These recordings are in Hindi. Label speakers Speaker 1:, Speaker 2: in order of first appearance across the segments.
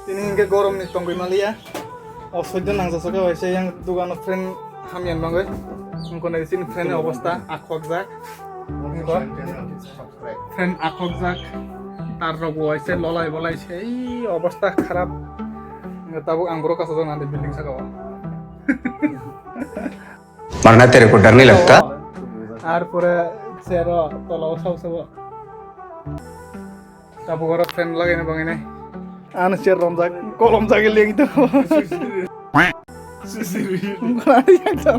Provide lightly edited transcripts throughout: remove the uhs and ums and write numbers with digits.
Speaker 1: Ini hingga gorom nih tonggoy malia. Osojdo nangjasoke hoise yang dugano friend hamian bangoy. Engko dari sini friend অবস্থা আখক যাক। ফ্রেন্ড আখক যাক তার রোগ হয়েছে ললাই বলাই সেই অবস্থা খারাপ তাবুক आंबरो कासा जाना दे बिल्डिंग सका
Speaker 2: मरना तेरे को डर नहीं लगता
Speaker 1: আর পরে সেরা তলাও সব সব তাবুক আর ফ্রেন্ড লাগে না বাঙাই নাই আন চের রমজাক কলম জাগে লেগে তো সিসিরি গাড়ি একটা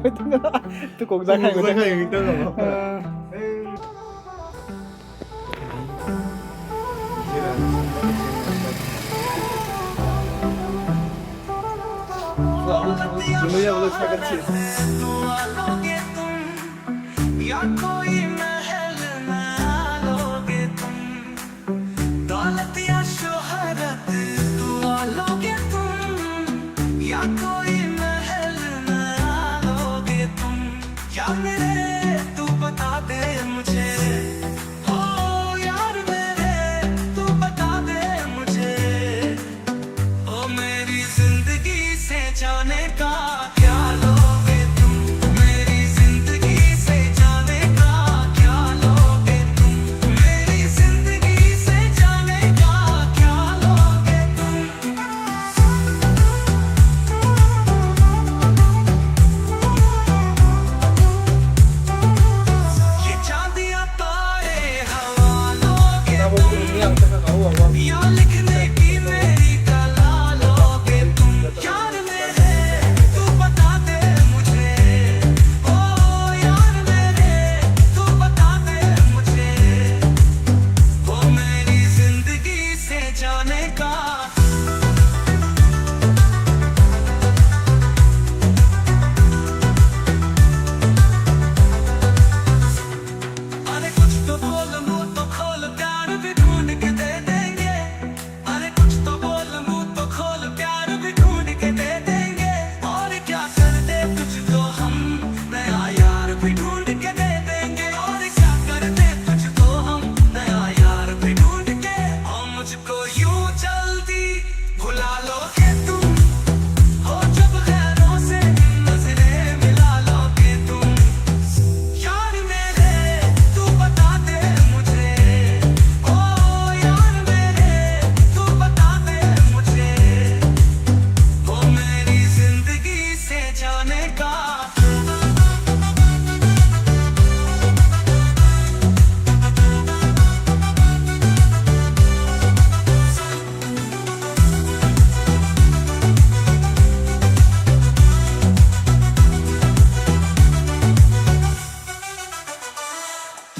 Speaker 1: তো কোক জাখাই তো दुनिया वालों स्वागत है या कोई महल ना लोगे तुम दौलत या शोहरत तू लोगे तुम या कोई महल ना लोगे तुम या मेरे तू बता दे मुझे ओ यार मेरे तू बता दे मुझे ओ मेरी जिंदगी से जाने का क्या लोगे तुम मेरी जिंदगी से जाने का क्या लोगे तुम मेरी जिंदगी से जाने का क्या लोगे तुम ये चांदिया तारे हवा लोगे तुम या लिखने की मेरी कला लोगे तुम यार मेरे तू बता दे मुझे ओ यार मेरे तू बता दे मुझे वो मेरी जिंदगी से जाने का अरे कुछ तो बोल मुंह तो खोल प्यार भी ढूंढ के दे देंगे अरे कुछ तो बोल मुंह तो खोल प्यार भी ढूंढ के दे देंगे और क्या कर दे तुझको हम नया यार भी ढूंढ के दे देंगे और क्या कर दे तुझको हम नया यार भी ढूंढ के और मुझको यूं जल्दी भुला लोगे तुम हो जब गैरों से नजरें मिला लोगे तुम यार मेरे तू बता दे मुझे ओ यार मेरे तू बता दे मुझे वो मेरी जिंदगी से जाने का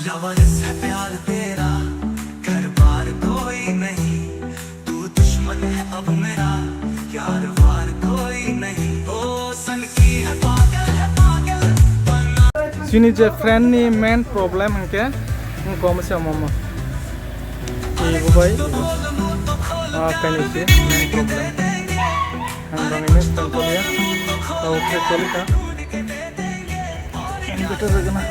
Speaker 1: लवरस है प्यार तेरा घर बार कोई नहीं तू दुश्मन है अब मेरा यार वार कोई नहीं ओ सन की है पागल Sini je friend ni main problem hangke ngkom se mama ibu boy kan isi main problem hang ini tentu ya tahu ke kolika ini betul bagaimana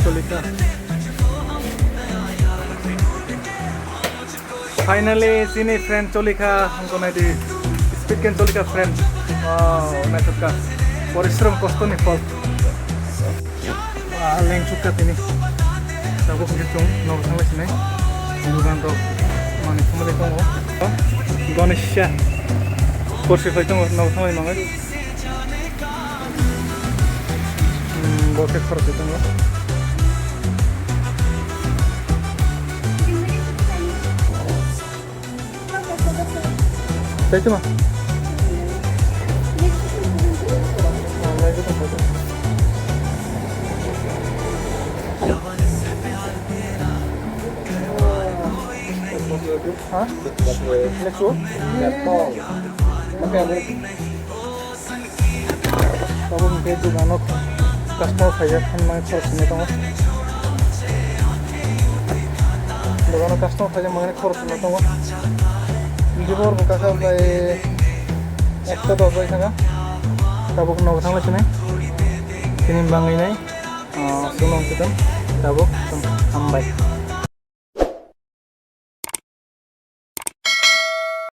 Speaker 1: kolika finally sini friend kolika हमको नहीं दी speed kan kolika friend wow नहीं तो का परिश्रम कष्ट नहीं फल leng suka ini aku hitung nomor sampai sini bukan tuh mana kemarin kamu Ganesha kursi itu nomor sampai mana boleh kerja itu nggak saya cuma Hah? Next one? Kamu mungkin juga nak customer saja kan main cross ini tahu? Dengan customer saja main cross ini tahu? Di bawah buka sampai ekta dua belas sana. Kamu kena utang lagi nih? Sini bang ini, sunung kita, kamu sampai.